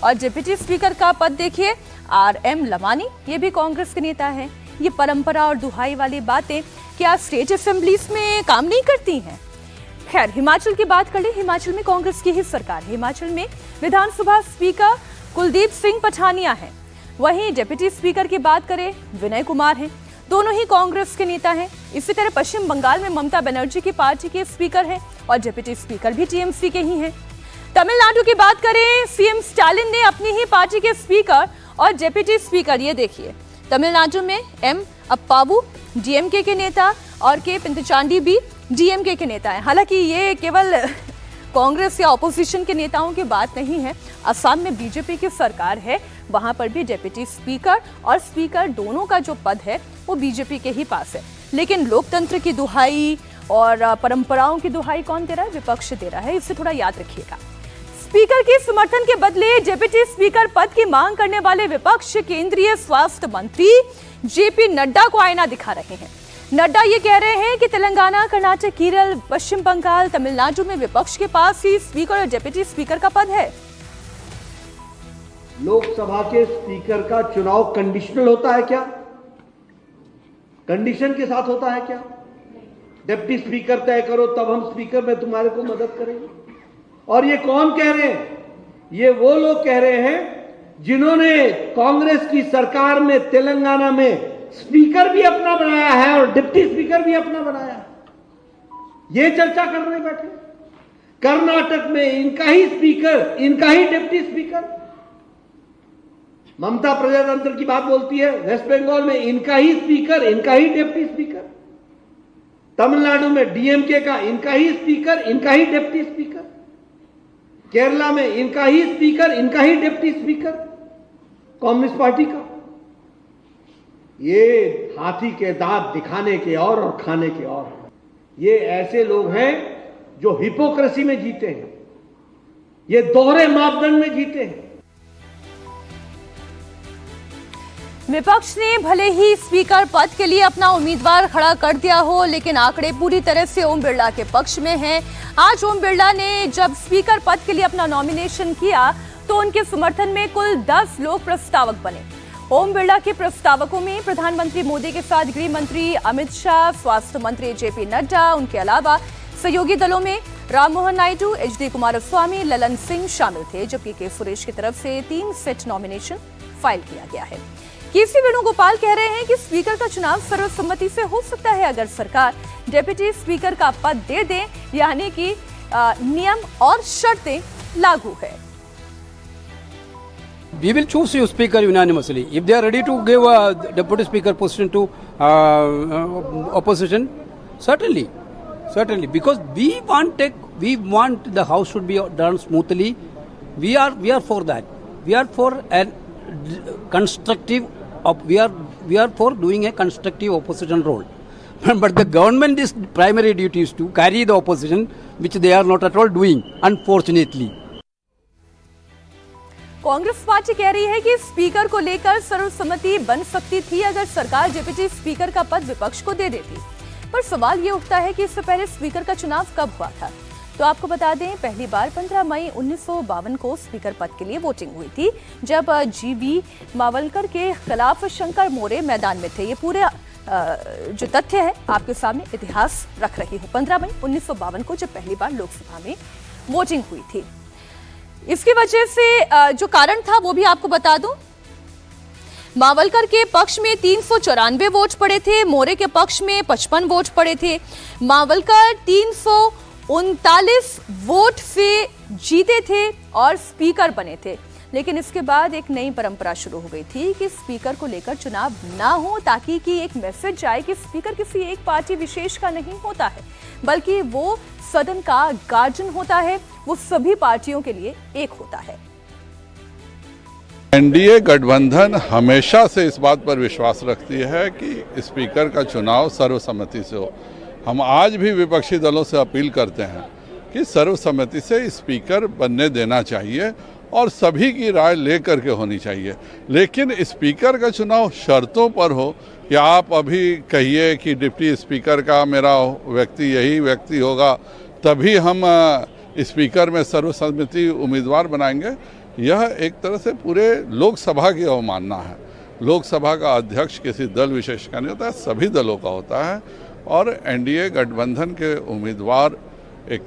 और डिप्टी स्पीकर का पद देखिए RM लमानी, ये भी कांग्रेस के नेता हैं। ये परंपरा और दुहाई वाली बातें क्या स्टेट असेंबलीज में काम नहीं करती हैं? खैर, हिमाचल की बात कर ले। हिमाचल में कांग्रेस की ही सरकार है। हिमाचल में विधानसभा स्पीकर कुलदीप सिंह पठानिया है। वहीं डिप्टी स्पीकर की बात करें, विनय कुमार हैं। दोनों ही कांग्रेस के नेता हैं। इसी तरह पश्चिम बंगाल में ममता बनर्जी की पार्टी के स्पीकर हैं और डिप्टी स्पीकर भी टीएमसी के ही हैं। तमिलनाडु की बात करें, सीएम स्टालिन ने अपनी ही पार्टी के स्पीकर और डिप्टी स्पीकर, ये देखिए, तमिलनाडु में M अप्पावू डीएमके के नेता और के पिंतचांडी भी डीएमके के नेता हैं। हालांकि ये केवल कांग्रेस या ऑपोजिशन के नेताओं की बात नहीं है। असम में बीजेपी की सरकार है, वहां पर भी डिप्टी स्पीकर और स्पीकर दोनों का जो पद है वो बीजेपी के ही पास है। लेकिन लोकतंत्र की दुहाई और परंपराओं की दुहाई कौन दे रहा है? विपक्ष दे रहा है। इसे थोड़ा याद रखिएगा। स्पीकर के समर्थन के बदले डिप्टी स्पीकर पद की मांग करने वाले विपक्ष केंद्रीय स्वास्थ्य मंत्री जेपी नड्डा को आईना दिखा रहे हैं। नड्डा ये कह रहे हैं कि तेलंगाना, कर्नाटक, केरल, पश्चिम बंगाल, तमिलनाडु में विपक्ष के पास ही स्पीकर और डिप्टी स्पीकर का पद है।
लोकसभा के स्पीकर का चुनाव कंडीशनल होता है क्या? कंडीशन के साथ होता है क्या? डिप्टी स्पीकर तय करो तब हम स्पीकर में तुम्हारे को मदद करेंगे। और ये कौन कह रहे हैं? ये वो लोग कह रहे हैं जिन्होंने कांग्रेस की सरकार में तेलंगाना में स्पीकर भी अपना बनाया है और डिप्टी स्पीकर भी अपना बनाया है। ये चर्चा करने बैठे। कर्नाटक में इनका ही स्पीकर, इनका ही डिप्टी स्पीकर। ममता प्रजातंत्र की बात बोलती है। वेस्ट बंगाल में इनका ही स्पीकर, इनका ही डिप्टी स्पीकर। तमिलनाडु में डीएमके का इनका ही स्पीकर, इनका ही डिप्टी स्पीकर, केरला में इनका ही स्पीकर, इनका ही डिप्टी स्पीकर, कम्युनिस्ट पार्टी का। ये हाथी के दांत दिखाने के और खाने के और। ये ऐसे लोग हैं जो हिपोक्रेसी में जीते हैं, ये दोहरे मापदंड में जीते हैं।
विपक्ष ने भले ही स्पीकर पद के लिए अपना उम्मीदवार खड़ा कर दिया हो, लेकिन आंकड़े पूरी तरह से ओम बिरला के पक्ष में हैं। आज ओम बिरला ने जब स्पीकर पद के लिए अपना नॉमिनेशन किया तो उनके समर्थन में कुल 10 लोग प्रस्तावक बने। ओम बिरला के प्रस्तावकों में प्रधानमंत्री मोदी के साथ गृह मंत्री अमित शाह, स्वास्थ्य मंत्री जेपी नड्डा, उनके अलावा सहयोगी दलों में राममोहन नायडू, एचडी कुमारस्वामी, ललन सिंह शामिल थे, जबकि के सुरेश की तरफ से 3 सेट नॉमिनेशन फाइल किया गया है। केसी वेणुगोपाल कह रहे हैं कि स्पीकर का चुनाव सर्वसम्मति से हो सकता है अगर सरकार डेप्यूटी स्पीकर का पद दे दे, यानी कि नियम और शर्तें लागू है।
We will choose your speaker unanimously. If they are ready to give a deputy speaker position to opposition, certainly, because we want the house should be done smoothly. We are for that. We are for a constructive. We are for doing a constructive opposition role. But the government is primary duty is to carry the opposition, which they are not at all doing, unfortunately.
Congress party कह रही है कि speaker को लेकर सर्वसम्मति बन सकती थी अगर सरकार डिप्टी स्पीकर का पद विपक्ष को दे देती। पर सवाल ये उठता है कि इससे पहले स्पीकर का चुनाव कब हुआ था। तो आपको बता दें, पहली बार 15 मई 1952 को स्पीकर पद के लिए वोटिंग हुई थी, जब जीवी मावलकर के खिलाफ शंकर मोरे मैदान में थे। ये पूरे जो तथ्य है आपके सामने इतिहास रख रही हूँ। 15 मई 1952 को जब पहली बार लोकसभा में वोटिंग हुई थी, इसकी वजह से जो कारण था वो भी आपको बता दूं। मावलकर के पक्ष में 394 वोट पड़े थे, मोरे के पक्ष में 55 वोट पड़े थे। मावलकर 339 वोट से जीते थे और स्पीकर बने थे। लेकिन इसके बाद एक नई परंपरा शुरू हो गई थी कि स्पीकर को लेकर चुनाव ना हो, ताकि कि एक मैसेज जाए कि स्पीकर किसी एक पार्टी विशेष का नहीं होता है, बल्कि वो सदन का गार्जियन होता है, वो सभी पार्टियों के लिए एक होता है।
एनडीए गठबंधन हमेशा से इस बात पर विश्वास रखती है कि स्पीकर का चुनाव सर्वसम्मति से हो। हम आज भी विपक्षी दलों से अपील करते हैं कि सर्वसम्मति से स्पीकर बनने देना चाहिए और सभी की राय लेकर के होनी चाहिए। लेकिन स्पीकर का चुनाव शर्तों पर हो कि आप अभी कहिए कि डिप्टी स्पीकर का मेरा व्यक्ति यही व्यक्ति होगा, तभी हम स्पीकर में सर्वसम्मति उम्मीदवार बनाएंगे। यह एक तरह से पूरे लोकसभा की अवमानना है। लोकसभा का अध्यक्ष किसी दल विशेष का नहीं होता है, सभी दलों का होता है। और एनडीए गठबंधन के उम्मीदवार एक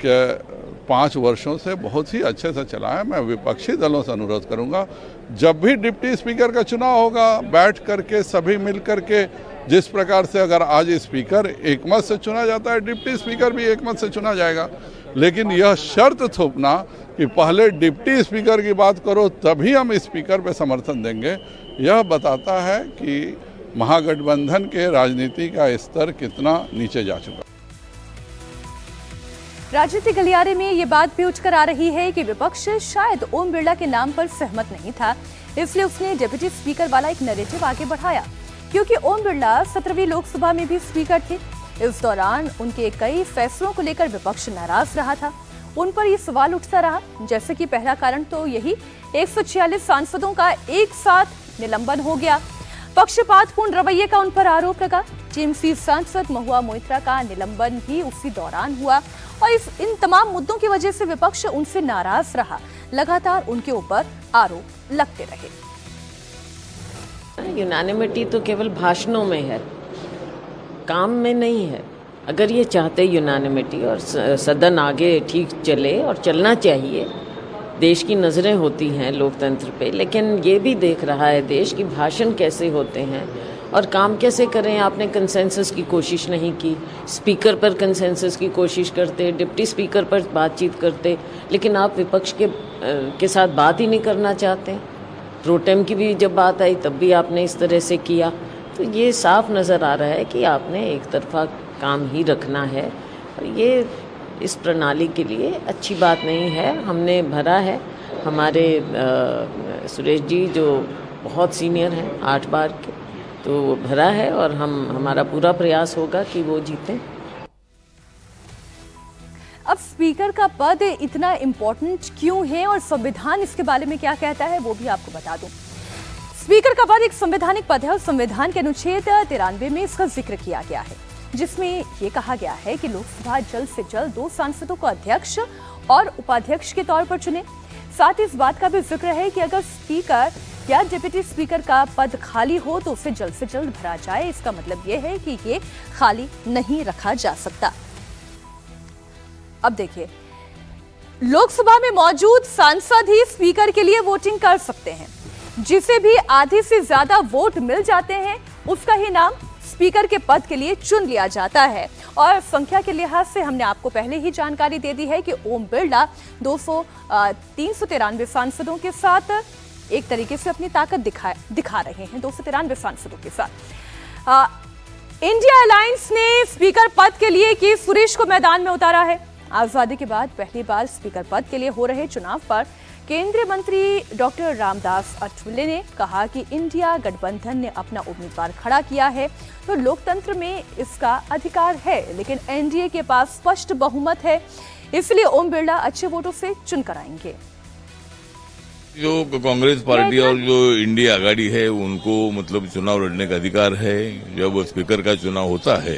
5 वर्षों से बहुत ही अच्छे से चला है। मैं विपक्षी दलों से अनुरोध करूंगा, जब भी डिप्टी स्पीकर का चुनाव होगा, बैठ करके सभी मिल करके, जिस प्रकार से अगर आज स्पीकर एकमत से चुना जाता है, डिप्टी स्पीकर भी एकमत से चुना जाएगा। लेकिन यह शर्त थोपना कि पहले डिप्टी स्पीकर की बात करो तभी हम स्पीकर पे समर्थन देंगे, यह बताता है कि महागठबंधन के राजनीति का स्तर कितना नीचे जा चुका है।
राजनीतिक गलियारे में ये बात भी उठकर आ रही है कि विपक्ष शायद ओम बिरला के नाम पर सहमत नहीं था, इसलिए उसने डिप्टी स्पीकर वाला एक नैरेटिव आगे बढ़ाया। क्योंकि ओम बिरला 17वीं लोकसभा में भी स्पीकर थे, इस दौरान उनके कई फैसलों को लेकर विपक्ष नाराज रहा था। उन पर यह सवाल उठता रहा, जैसे कि पहला कारण तो यही 146 सांसदों का एक साथ निलंबन हो गया। पक्षपातपूर्ण रवैये का उन पर आरोप लगा। टीएमसी सांसद महुआ मोइत्रा का निलंबन भी उसी दौरान हुआ और इन तमाम मुद्दों की वजह से विपक्ष उनसे नाराज रहा। लगातार उनके ऊपर आरोप लगते रहे।
यूनानिमिटी तो केवल भाषणों में है, काम में नहीं है। अगर ये चाहते यूनानिमिटी और सदन आगे ठीक चले, और चलना चाहिए, देश की नज़रें होती हैं लोकतंत्र पे, लेकिन ये भी देख रहा है देश की भाषण कैसे होते हैं और काम कैसे करें। आपने कंसेंसस की कोशिश नहीं की, स्पीकर पर कंसेंसस की कोशिश करते, डिप्टी स्पीकर पर बातचीत करते, लेकिन आप विपक्ष के साथ बात ही नहीं करना चाहते। प्रोटेम की भी जब बात आई तब भी आपने इस तरह से किया। तो ये साफ नज़र आ रहा है कि आपने एक तरफा काम ही रखना है। और ये इस प्रणाली के लिए अच्छी बात नहीं है। हमने भरा है, हमारे सुरेश जी जो बहुत सीनियर हैं 8 बार के, तो भरा है और हमारा पूरा प्रयास होगा कि वो जीतें।
अब स्पीकर का पद इतना इम्पोर्टेंट क्यों है और संविधान इसके बारे में क्या कहता है वो भी आपको बता दूं। स्पीकर का पद एक संवैधानिक पद है और संविधान के अनुच्छेद 93 में इसका जिक्र किया गया है, जिसमें ये कहा गया है कि लोकसभा जल्द से जल्द 2 सांसदों को अध्यक्ष और उपाध्यक्ष के तौर पर चुने। साथ ही इस बात का भी जिक्र है कि अगर स्पीकर या डिप्टी स्पीकर का पद खाली हो तो उसे जल्द से जल्द भरा जाए। इसका मतलब ये है कि ये खाली नहीं रखा जा सकता। अब देखिए, लोकसभा में मौजूद सांसद ही स्पीकर के लिए वोटिंग कर सकते हैं। जिसे भी आधे से ज्यादा वोट मिल जाते हैं उसका ही नाम स्पीकर के पद के लिए चुन लिया जाता है। और संख्या के लिहाज से हमने आपको पहले ही जानकारी दे दी है कि ओम बिरला 393 सांसदों के साथ एक तरीके से अपनी ताकत दिखा रहे हैं। 293 सांसदों के साथ इंडिया अलायंस ने स्पीकर पद के लिए के सुरेश को मैदान में उतारा है। आजादी के बाद पहली बार स्पीकर पद के लिए हो रहे चुनाव पर केंद्रीय मंत्री डॉक्टर रामदास अठावले ने कहा कि इंडिया गठबंधन ने अपना उम्मीदवार खड़ा किया है तो लोकतंत्र में इसका अधिकार है, लेकिन एनडीए के पास स्पष्ट बहुमत है, इसलिए ओम बिरला अच्छे वोटों से चुनकर आएंगे।
जो कांग्रेस पार्टी और जो इंडिया आघाड़ी है उनको मतलब चुनाव लड़ने का अधिकार है। जब स्पीकर का चुनाव होता है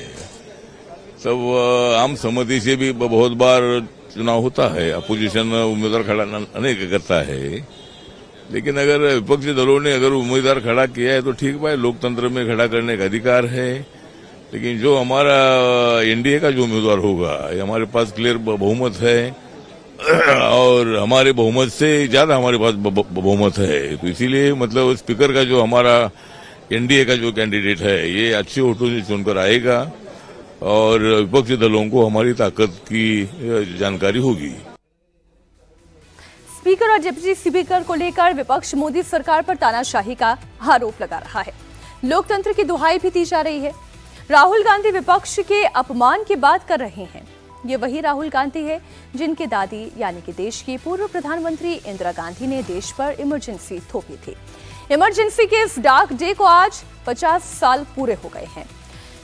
तब आम सहमति से भी बहुत बार चुनाव होता है, अपोजिशन उम्मीदवार खड़ा नहीं करता है। लेकिन अगर विपक्षी दलों ने अगर उम्मीदवार खड़ा किया है तो ठीक बात, लोकतंत्र में खड़ा करने का अधिकार है। लेकिन जो हमारा एनडीए का जो उम्मीदवार होगा, हमारे पास क्लियर बहुमत है और हमारे बहुमत से ज्यादा हमारे पास बहुमत है, तो इसीलिए मतलब स्पीकर का जो हमारा एनडीए का जो कैंडिडेट है ये अच्छे वोटों से चुनकर आएगा और विपक्षी दलों को हमारी ताकत की जानकारी होगी।
स्पीकर और डिप्टी स्पीकर को लेकर विपक्ष मोदी सरकार पर तानाशाही का आरोप लगा रहा है। लोकतंत्र की दुहाई भी दी जा रही है। राहुल गांधी विपक्ष के अपमान की बात कर रहे हैं। ये वही राहुल गांधी है जिनकी दादी यानी कि देश की पूर्व प्रधानमंत्री इंदिरा गांधी ने देश पर इमरजेंसी थोपी थी। इमरजेंसी के इस डार्क डे को आज 50 साल पूरे हो गए हैं।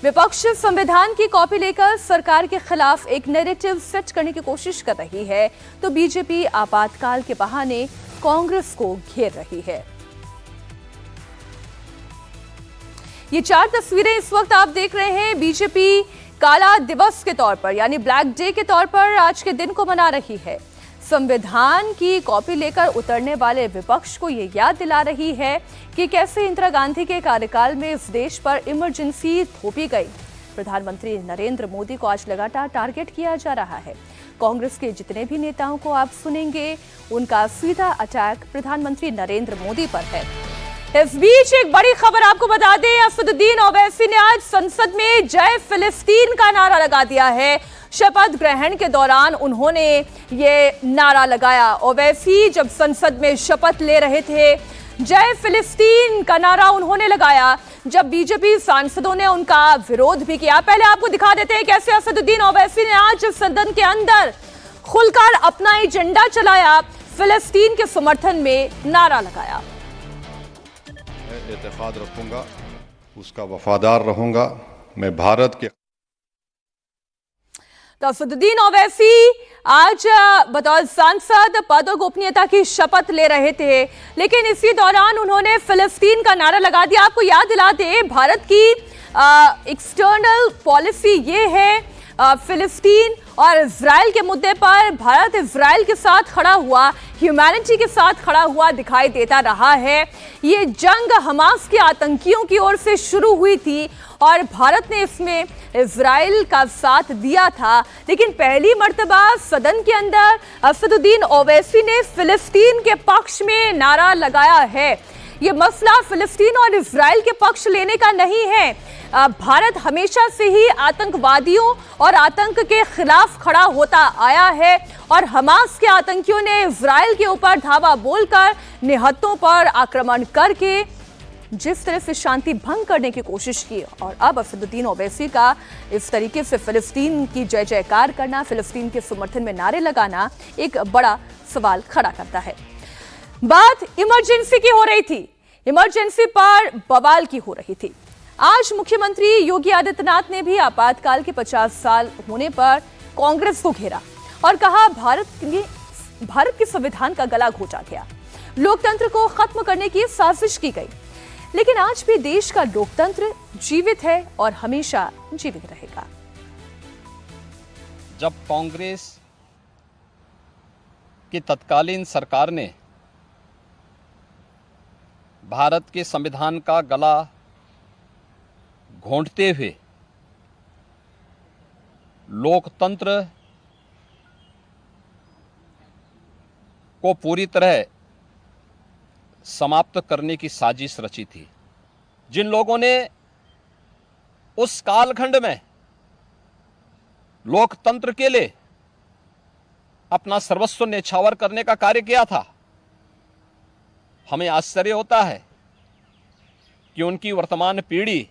विपक्ष संविधान की कॉपी लेकर सरकार के खिलाफ एक नैरेटिव सेट करने की कोशिश कर रही है तो बीजेपी आपातकाल के बहाने कांग्रेस को घेर रही है। ये 4 तस्वीरें इस वक्त आप देख रहे हैं। बीजेपी काला दिवस के तौर पर यानी ब्लैक डे के तौर पर आज के दिन को मना रही है। संविधान की कॉपी लेकर उतरने वाले विपक्ष को ये याद दिला रही है कि कैसे इंदिरा गांधी के कार्यकाल में इस देश पर इमरजेंसी थोपी गई। प्रधानमंत्री नरेंद्र मोदी को आज लगातार टारगेट किया जा रहा है। कांग्रेस के जितने भी नेताओं को आप सुनेंगे उनका सीधा अटैक प्रधानमंत्री नरेंद्र मोदी पर है। इस बीच एक बड़ी खबर आपको बता दें, असदुद्दीन ओवैसी ने आज संसद में जय फिलिस्तीन का नारा लगा दिया है। शपथ ग्रहण के दौरान उन्होंने ये नारा लगाया। ओवैसी जब संसद में शपथ ले रहे थे, जय फिलिस्तीन का नारा उन्होंने लगाया। जब बीजेपी सांसदों ने उनका विरोध भी किया। पहले आपको दिखा देते हैं कैसे असदुद्दीन ओवैसी ने आज सदन के अंदर खुलकर अपना एजेंडा चलाया, फिलिस्तीन के समर्थन में नारा लगाया।
मैं इत्तेफाद रखूंगा, उसका वफादार रहूंगा। मैं भारत के
तो असदुद्दीन ओवैसी आज बतौर सांसद पद और गोपनीयता की शपथ ले रहे थे, लेकिन इसी दौरान उन्होंने फिलिस्तीन का नारा लगा दिया। आपको याद दिला दें, भारत की एक्सटर्नल पॉलिसी ये है फिलिस्तीन और इजराइल के मुद्दे पर भारत इजराइल के साथ खड़ा हुआ, ह्यूमैनिटी के साथ खड़ा हुआ दिखाई देता रहा है। ये जंग हमास के आतंकियों की ओर से शुरू हुई थी और भारत ने इसमें इजराइल का साथ दिया था, लेकिन पहली मर्तबा सदन के अंदर असदुद्दीन ओवैसी ने फिलिस्तीन के पक्ष में नारा लगाया है। ये मसला फिलिस्तीन और इजराइल के पक्ष लेने का नहीं है। भारत हमेशा से ही आतंकवादियों और आतंक के खिलाफ खड़ा होता आया है और हमास के आतंकियों ने इजराइल के ऊपर धावा बोलकर निहत्तों पर आक्रमण करके जिस तरह से शांति भंग करने की कोशिश की और अब असदुद्दीन ओवैसी का इस तरीके से फिलिस्तीन की जय जयकार करना, फिलिस्तीन के समर्थन में नारे लगाना एक बड़ा सवाल खड़ा करता है। बात इमरजेंसी की हो रही थी, इमरजेंसी पर बवाल की हो रही थी। आज मुख्यमंत्री योगी आदित्यनाथ ने भी आपातकाल के 50 साल होने पर कांग्रेस को घेरा और कहा भारत के संविधान का गला घोटा गया, लोकतंत्र को खत्म करने की साजिश की गई। लेकिन आज भी देश का लोकतंत्र जीवित है और हमेशा जीवित रहेगा।
जब कांग्रेस की तत्कालीन सरकार ने भारत के संविधान का गला घोंटते हुए लोकतंत्र को पूरी तरह समाप्त करने की साजिश रची थी, जिन लोगों ने उस कालखंड में लोकतंत्र के लिए अपना सर्वस्व न्यौछावर करने का कार्य किया था, हमें आश्चर्य होता है कि उनकी वर्तमान पीढ़ी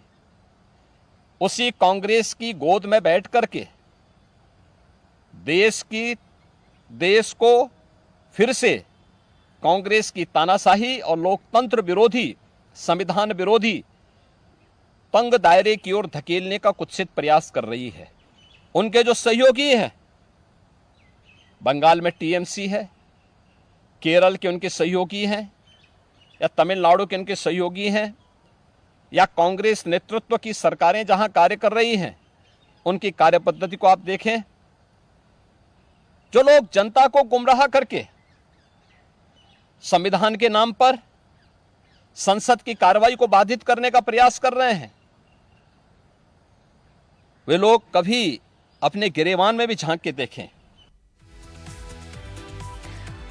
उसी कांग्रेस की गोद में बैठ करके देश को फिर से कांग्रेस की तानाशाही और लोकतंत्र विरोधी, संविधान विरोधी तंग दायरे की ओर धकेलने का कुत्सित प्रयास कर रही है। उनके जो सहयोगी हैं, बंगाल में टीएमसी है, केरल के उनके सहयोगी हैं, या तमिलनाडु के उनके सहयोगी हैं, या कांग्रेस नेतृत्व की सरकारें जहां कार्य कर रही हैं, उनकी कार्यपद्धति को आप देखें। जो लोग जनता को गुमराह करके संविधान के नाम पर संसद की कार्रवाई को बाधित करने का प्रयास कर रहे हैं, वे लोग कभी अपने गिरेबान में भी झांक के देखें।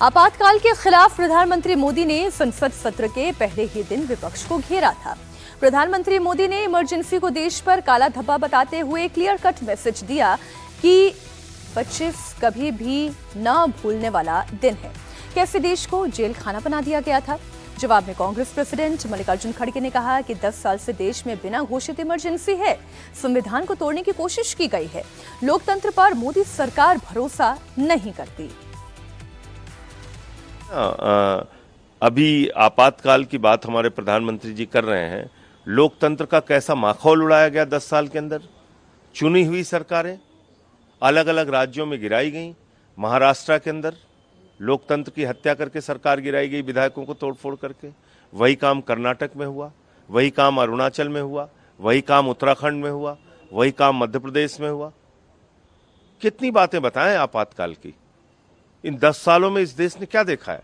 आपातकाल के खिलाफ प्रधानमंत्री मोदी ने संसद सत्र के पहले ही दिन विपक्ष को घेरा था। प्रधानमंत्री मोदी ने इमरजेंसी को देश पर काला धब्बा बताते हुए क्लियर कट मैसेज दिया कि 25 कभी भी न भूलने वाला दिन है। कैसे देश को जेल खाना बना दिया गया था। जवाब में कांग्रेस प्रेसिडेंट मल्लिकार्जुन खड़गे ने कहा कि 10 साल से देश में बिना घोषित इमरजेंसी है, संविधान को तोड़ने की कोशिश की गई है, लोकतंत्र पर मोदी सरकार भरोसा नहीं करती।
अभी आपातकाल की बात हमारे प्रधानमंत्री जी कर रहे हैं। लोकतंत्र का कैसा माहौल उड़ाया गया 10 साल के अंदर। चुनी हुई सरकारें अलग अलग राज्यों में गिराई गई। महाराष्ट्र के अंदर लोकतंत्र की हत्या करके सरकार गिराई गई, विधायकों को तोड़फोड़ करके। वही काम कर्नाटक में हुआ, वही काम अरुणाचल में हुआ, वही काम उत्तराखंड में हुआ, वही काम मध्य प्रदेश में हुआ। कितनी बातें बताएं आपातकाल की। इन 10 सालों में इस देश ने क्या देखा है।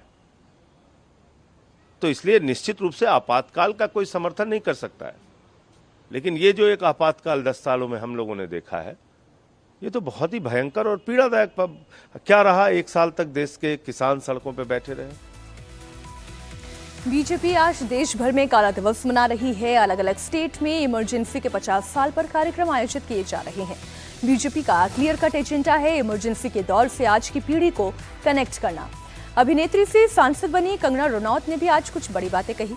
तो इसलिए निश्चित रूप से आपातकाल का कोई समर्थन नहीं कर सकता है, लेकिन ये जो एक आपातकाल 10 सालों में हम लोगों ने देखा है, ये तो बहुत ही भयंकर और पीड़ादायक क्या रहा। 1 साल तक देश के किसान सड़कों पर बैठे रहे।
बीजेपी आज देश भर में काला दिवस मना रही है। अलग अलग स्टेट में इमरजेंसी के 50 साल पर कार्यक्रम आयोजित किए जा रहे हैं। बीजेपी का क्लियर कट एजेंडा है इमरजेंसी के दौर से आज की पीढ़ी को कनेक्ट करना। अभिनेत्री से सांसद बनी कंगना रनौत ने भी आज कुछ बड़ी बातें कही।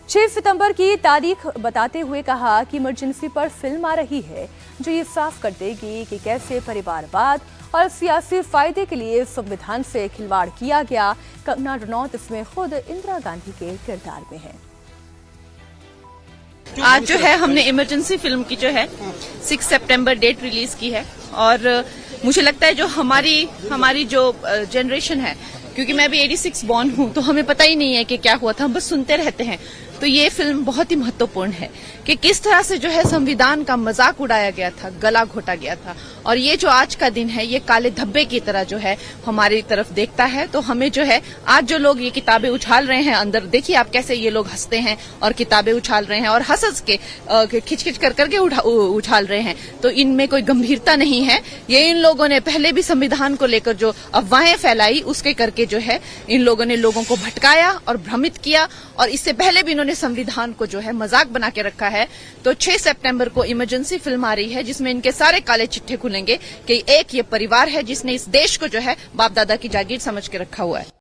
6 सितंबर की तारीख बताते हुए कहा कि इमरजेंसी पर फिल्म आ रही है जो ये साफ कर देगी कि कैसे परिवारवाद और सियासी फायदे के लिए संविधान से खिलवाड़ किया गया। कंगना रनौत इसमें खुद इंदिरा गांधी के किरदार में है।
आज जो है हमने इमरजेंसी फिल्म की जो है 6 सितंबर डेट रिलीज की है और मुझे लगता है जो हमारी जो जनरेशन है, क्योंकि मैं भी 86 बॉर्न हूं, तो हमें पता ही नहीं है कि क्या हुआ था, हम बस सुनते रहते हैं। तो ये फिल्म बहुत ही महत्वपूर्ण है कि किस तरह से जो है संविधान का मजाक उड़ाया गया था, गला घोटा गया था। और ये जो आज का दिन है, ये काले धब्बे की तरह जो है हमारी तरफ देखता है। तो हमें जो है आज जो लोग ये किताबें उछाल रहे हैं अंदर, देखिए आप कैसे ये लोग हंसते हैं और किताबें उछाल रहे हैं और हंस के खिच कर करके उछाल रहे हैं, तो इनमें कोई गंभीरता नहीं है। ये इन लोगों ने पहले भी संविधान को लेकर जो अफवाहें फैलाई, उसके करके जो है इन लोगों ने लोगों को भटकाया और भ्रमित किया, और इससे पहले भी इन्होंने संविधान को जो है मजाक बना के रखा है। तो 6 सितंबर को इमरजेंसी फिल्म आ रही है जिसमें इनके सारे काले चिट्ठे खुलेंगे कि एक ये परिवार है जिसने इस देश को जो है बाप दादा की जागीर समझ के रखा हुआ है।